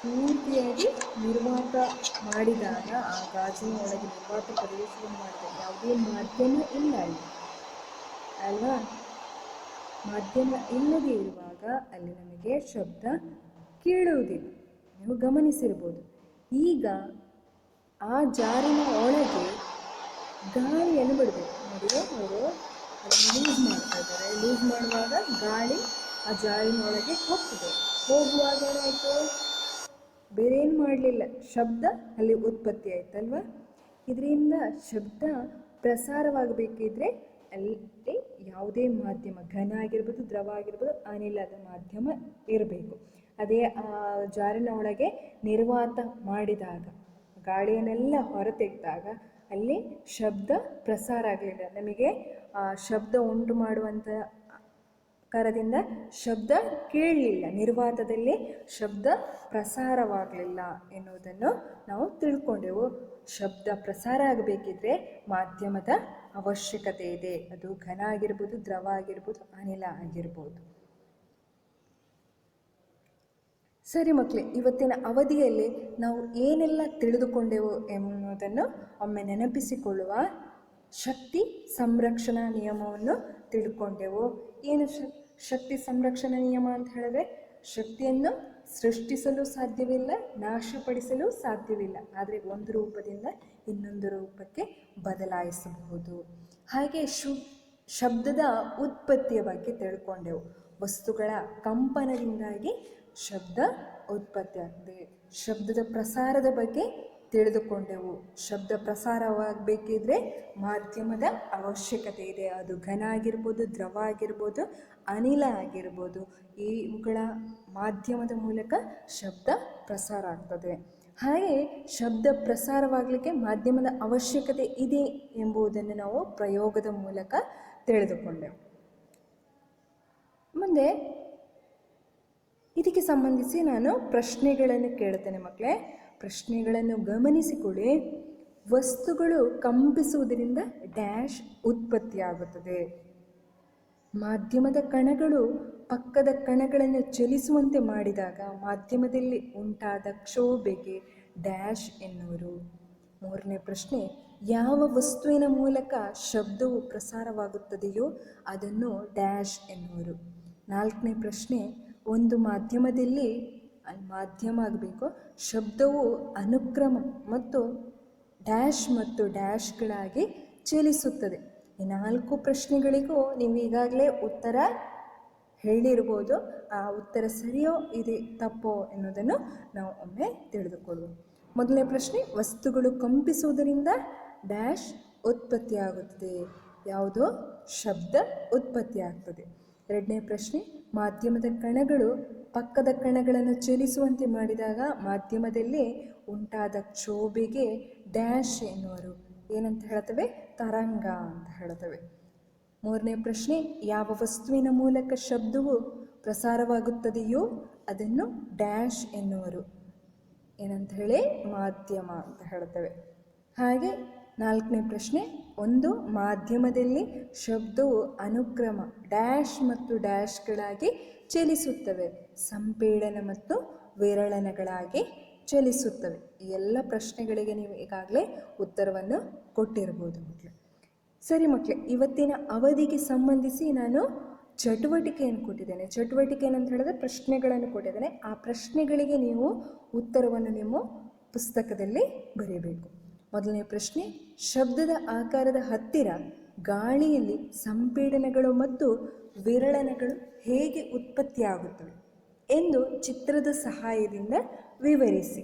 ಪೂರ್ತಿಯಾಗಿ ನಿರ್ವಾತ ಮಾಡಿದಾಗ, ಆ ಗಾಜಿನ ಒಳಗೆ ನಿರ್ವಾತ ಪ್ರವೇಶವನ್ನು ಮಾಡಿದಾಗ ಯಾವುದೇ ಮಾಧ್ಯಮ ಇಲ್ಲ ಅಲ್ಲಿ ಅಲ್ವಾ. ಮಾಧ್ಯಮ ಇಲ್ಲದೆ ಇರುವಾಗ ಅಲ್ಲಿ ನಮಗೆ ಶಬ್ದ ಕೇಳುವುದಿಲ್ಲ, ನೀವು ಗಮನಿಸಿರ್ಬೋದು. ಈಗ ಆ ಜಾರಿನ ಒಳಗೆ ಗಾಳಿಯನ್ನು ಬಿಡಬೇಕು. ನೋಡಿ, ಅವರು ಅದನ್ನು ಲೂಸ್ ಮಾಡ್ತಾ ಇದ್ದಾರೆ. ಲೂಸ್ ಮಾಡುವಾಗ ಗಾಳಿ ಆ ಜಾರಿನ ಒಳಗೆ ಹೋಗ್ತದೆ. ಹೋಗುವಾಗ ಏನಾಯಿತು, ಬೇರೆ ಏನು ಮಾಡಲಿಲ್ಲ, ಶಬ್ದ ಅಲ್ಲಿ ಉತ್ಪತ್ತಿ ಆಯ್ತಲ್ವ. ಇದರಿಂದ ಶಬ್ದ ಪ್ರಸಾರವಾಗಬೇಕಿದ್ರೆ ಅಲ್ಲಿ ಯಾವುದೇ ಮಾಧ್ಯಮ, ಘನ ಆಗಿರ್ಬೋದು, ದ್ರವ ಆಗಿರ್ಬೋದು, ಅನಿಲದ ಮಾಧ್ಯಮ ಇರಬೇಕು. ಅದೇ ಆ ಜಾರಿನ ಒಳಗೆ ನಿರ್ವಾತ ಮಾಡಿದಾಗ, ಗಾಳಿಯನ್ನೆಲ್ಲ ಹೊರತೆಗೆದಾಗ ಅಲ್ಲಿ ಶಬ್ದ ಪ್ರಸಾರ ಆಗಲಿಲ್ಲ. ನಮಗೆ ಶಬ್ದ ಉಂಟು ಮಾಡುವಂಥ ಕರದಿಂದ ಶಬ್ದ ಕೇಳಲಿಲ್ಲ, ನಿರ್ವಾತದಲ್ಲಿ ಶಬ್ದ ಪ್ರಸಾರವಾಗಲಿಲ್ಲ ಎನ್ನುವುದನ್ನು ನಾವು ತಿಳ್ಕೊಂಡೆವು. ಶಬ್ದ ಪ್ರಸಾರ ಆಗಬೇಕಿದ್ರೆ ಮಾಧ್ಯಮದ ಅವಶ್ಯಕತೆ ಇದೆ. ಅದು ಘನ ಆಗಿರ್ಬೋದು, ದ್ರವ ಆಗಿರ್ಬೋದು, ಅನಿಲ ಆಗಿರ್ಬೋದು. ಸರಿ ಮಕ್ಕಳೇ, ಇವತ್ತಿನ ಅವಧಿಯಲ್ಲಿ ನಾವು ಏನೆಲ್ಲ ತಿಳಿದುಕೊಂಡೆವು ಎನ್ನುವುದನ್ನು ಒಮ್ಮೆ ನೆನಪಿಸಿಕೊಳ್ಳುವ. ಶಕ್ತಿ ಸಂರಕ್ಷಣಾ ನಿಯಮವನ್ನು ತಿಳ್ಕೊಂಡೆವು. ಏನು ಶಕ್ತಿ ಸಂರಕ್ಷಣಾ ನಿಯಮ ಅಂತ ಹೇಳಿದ್ರೆ, ಶಕ್ತಿಯನ್ನು ಸೃಷ್ಟಿಸಲು ಸಾಧ್ಯವಿಲ್ಲ, ನಾಶಪಡಿಸಲು ಸಾಧ್ಯವಿಲ್ಲ, ಆದರೆ ಒಂದು ರೂಪದಿಂದ ಇನ್ನೊಂದು ರೂಪಕ್ಕೆ ಬದಲಾಯಿಸಬಹುದು. ಹಾಗೆ ಶಬ್ದದ ಉತ್ಪತ್ತಿಯ ಬಗ್ಗೆ ತಿಳ್ಕೊಂಡೆವು. ವಸ್ತುಗಳ ಕಂಪನದಿಂದಾಗಿ ಶಬ್ದ ಉತ್ಪತ್ತಿ ಆಗ್ತದೆ. ಶಬ್ದದ ಪ್ರಸಾರದ ಬಗ್ಗೆ ತಿಳಿದುಕೊಂಡೆವು. ಶಬ್ದ ಪ್ರಸಾರವಾಗಬೇಕಿದ್ರೆ ಮಾಧ್ಯಮದ ಅವಶ್ಯಕತೆ ಇದೆ. ಅದು ಘನ ಆಗಿರ್ಬೋದು, ದ್ರವ ಆಗಿರ್ಬೋದು, ಅನಿಲ ಆಗಿರ್ಬೋದು. ಇವುಗಳ ಮಾಧ್ಯಮದ ಮೂಲಕ ಶಬ್ದ ಪ್ರಸಾರ ಆಗ್ತದೆ. ಹಾಗೆ ಶಬ್ದ ಪ್ರಸಾರವಾಗಲಿಕ್ಕೆ ಮಾಧ್ಯಮದ ಅವಶ್ಯಕತೆ ಇದೆ ಎಂಬುದನ್ನು ನಾವು ಪ್ರಯೋಗದ ಮೂಲಕ ತಿಳಿದುಕೊಂಡೆವು. ಮುಂದೆ ಇದಕ್ಕೆ ಸಂಬಂಧಿಸಿ ನಾನು ಪ್ರಶ್ನೆಗಳನ್ನು ಕೇಳುತ್ತೇನೆ ಮಕ್ಕಳೇ. ಪ್ರಶ್ನೆಗಳನ್ನು ಗಮನಿಸಿಕೊಳ್ಳಿ. ವಸ್ತುಗಳು ಕಂಪಿಸುವುದರಿಂದ ಡ್ಯಾಶ್ ಉತ್ಪತ್ತಿಯಾಗುತ್ತದೆ. ಮಾಧ್ಯಮದ ಕಣಗಳು ಪಕ್ಕದ ಕಣಗಳನ್ನು ಚಲಿಸುವಂತೆ ಮಾಡಿದಾಗ ಮಾಧ್ಯಮದಲ್ಲಿ ಉಂಟಾದ ಕ್ಷೋಭೆಗೆ ಡ್ಯಾಶ್ ಎನ್ನುವರು. ಮೂರನೇ ಪ್ರಶ್ನೆ, ಯಾವ ವಸ್ತುವಿನ ಮೂಲಕ ಶಬ್ದವು ಪ್ರಸಾರವಾಗುತ್ತದೆಯೋ ಅದನ್ನು ಡ್ಯಾಶ್ ಎನ್ನುವರು. ನಾಲ್ಕನೇ ಪ್ರಶ್ನೆ, ಒಂದು ಮಾಧ್ಯಮದಲ್ಲಿ ಮಾಧ್ಯಮ ಆಗಬೇಕು, ಶಬ್ದವು ಅನುಕ್ರಮ ಮತ್ತು ಡ್ಯಾಶ್ಗಳಾಗಿ ಚಲಿಸುತ್ತದೆ. ಈ 4 ಪ್ರಶ್ನೆಗಳಿಗೂ ನೀವು ಈಗಾಗಲೇ ಉತ್ತರ ಹೇಳಿರ್ಬೋದು. ಆ ಉತ್ತರ ಸರಿಯೋ ಇದೆ ತಪ್ಪೋ ಎನ್ನುವುದನ್ನು ನಾವು ಒಮ್ಮೆ ತಿಳಿದುಕೊಳ್ಳುವ. ಮೊದಲನೇ ಪ್ರಶ್ನೆ, ವಸ್ತುಗಳು ಕಂಪಿಸುವುದರಿಂದ ಡ್ಯಾಶ್ ಉತ್ಪತ್ತಿಯಾಗುತ್ತದೆ. ಯಾವುದೋ ಶಬ್ದ ಉತ್ಪತ್ತಿಯಾಗ್ತದೆ. ಎರಡನೇ ಪ್ರಶ್ನೆ, ಮಾಧ್ಯಮದ ಕಣಗಳು ಪಕ್ಕದ ಕಣಗಳನ್ನು ಚಲಿಸುವಂತೆ ಮಾಡಿದಾಗ ಮಾಧ್ಯಮದಲ್ಲಿ ಉಂಟಾದ ಕ್ಷೋಭೆಗೆ ಡ್ಯಾಶ್ ಎನ್ನುವರು. ಏನಂತ ಹೇಳ್ತವೆ? ತರಂಗ ಅಂತ ಹೇಳ್ತವೆ. ಮೂರನೇ ಪ್ರಶ್ನೆ, ಯಾವ ವಸ್ತುವಿನ ಮೂಲಕ ಶಬ್ದವು ಪ್ರಸಾರವಾಗುತ್ತದೆಯೋ ಅದನ್ನು ಡ್ಯಾಶ್ ಎನ್ನುವರು. ಏನಂತ ಹೇಳಿ? ಮಾಧ್ಯಮ ಅಂತ ಹೇಳ್ತವೆ. ಹಾಗೆ ನಾಲ್ಕನೇ ಪ್ರಶ್ನೆ, ಒಂದು ಮಾಧ್ಯಮದಲ್ಲಿ ಶಬ್ದವು ಅನುಕ್ರಮ ಡ್ಯಾಶ್ ಮತ್ತು ಡ್ಯಾಶ್ಗಳಾಗಿ ಚಲಿಸುತ್ತವೆ, ಸಂಪೀಡನ ಮತ್ತು ವಿರಳನಗಳಾಗಿ ಚಲಿಸುತ್ತವೆ. ಈ ಎಲ್ಲ ಪ್ರಶ್ನೆಗಳಿಗೆ ನೀವು ಈಗಾಗಲೇ ಉತ್ತರವನ್ನು ಕೊಟ್ಟಿರ್ಬೋದು ಮಕ್ಕಳು. ಸರಿ ಮಕ್ಕಳೇ, ಇವತ್ತಿನ ಅವಧಿಗೆ ಸಂಬಂಧಿಸಿ ನಾನು ಚಟುವಟಿಕೆಯನ್ನು ಕೊಟ್ಟಿದ್ದೇನೆ. ಚಟುವಟಿಕೆ ಏನಂತ ಹೇಳಿದ್ರೆ ಪ್ರಶ್ನೆಗಳನ್ನು ಕೊಟ್ಟಿದ್ದೇನೆ. ಆ ಪ್ರಶ್ನೆಗಳಿಗೆ ನೀವು ಉತ್ತರವನ್ನು ನಿಮ್ಮ ಪುಸ್ತಕದಲ್ಲಿ ಬರೆಯಬೇಕು. ಮೊದಲನೇ ಪ್ರಶ್ನೆ, ಶಬ್ದದ ಆಕಾರದ ಹತ್ತಿರ ಗಾಳಿಯಲ್ಲಿ ಸಂಪೀಡನಗಳು ಮತ್ತು ವಿರಳನಗಳು ಹೇಗೆ ಉತ್ಪತ್ತಿಯಾಗುತ್ತವೆ ಎಂದು ಚಿತ್ರದ ಸಹಾಯದಿಂದ ವಿವರಿಸಿ.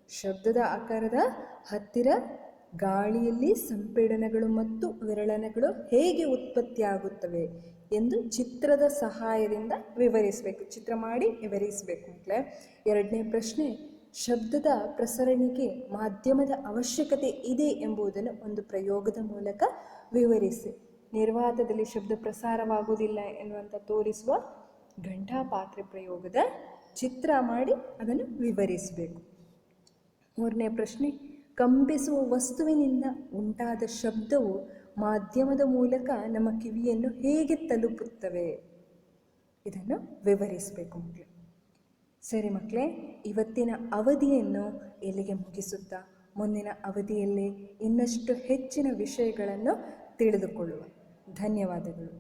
ಶಬ್ದದ ಆಕಾರದ ಹತ್ತಿರ ಗಾಳಿಯಲ್ಲಿ ಸಂಪೀಡನಗಳು ಮತ್ತು ವಿರಳನಗಳು ಹೇಗೆ ಉತ್ಪತ್ತಿಯಾಗುತ್ತವೆ ಎಂದು ಚಿತ್ರದ ಸಹಾಯದಿಂದ ವಿವರಿಸಬೇಕು. ಚಿತ್ರ ಮಾಡಿ ವಿವರಿಸಬೇಕು ಮಕ್ಕಳೇ. ಎರಡನೇ ಪ್ರಶ್ನೆ, ಶಬ್ದದ ಪ್ರಸರಣೆಗೆ ಮಾಧ್ಯಮದ ಅವಶ್ಯಕತೆ ಇದೆ ಎಂಬುದನ್ನು ಒಂದು ಪ್ರಯೋಗದ ಮೂಲಕ ವಿವರಿಸಿ. ನಿರ್ವಾತದಲ್ಲಿ ಶಬ್ದ ಪ್ರಸಾರವಾಗುವುದಿಲ್ಲ ಎನ್ನುವಂಥ ತೋರಿಸುವ ಘಂಟಾಪಾತ್ರೆ ಪ್ರಯೋಗದ ಚಿತ್ರ ಮಾಡಿ ಅದನ್ನು ವಿವರಿಸಬೇಕು. ಮೂರನೇ ಪ್ರಶ್ನೆ, ಕಂಪಿಸುವ ವಸ್ತುವಿನಿಂದ ಉಂಟಾದ ಶಬ್ದವು ಮಾಧ್ಯಮದ ಮೂಲಕ ನಮ್ಮ ಕಿವಿಯನ್ನು ಹೇಗೆ ತಲುಪುತ್ತವೆ ಇದನ್ನು ವಿವರಿಸಬೇಕು ಮಕ್ಕಳೇ. ಸರಿ ಮಕ್ಕಳೇ, ಇವತ್ತಿನ ಅವಧಿಯನ್ನು ಇಲ್ಲಿಗೆ ಮುಗಿಸುತ್ತಾ ಮುಂದಿನ ಅವಧಿಯಲ್ಲಿ ಇನ್ನಷ್ಟು ಹೆಚ್ಚಿನ ವಿಷಯಗಳನ್ನು ತಿಳಿದುಕೊಳ್ಳುವ. ಧನ್ಯವಾದಗಳು.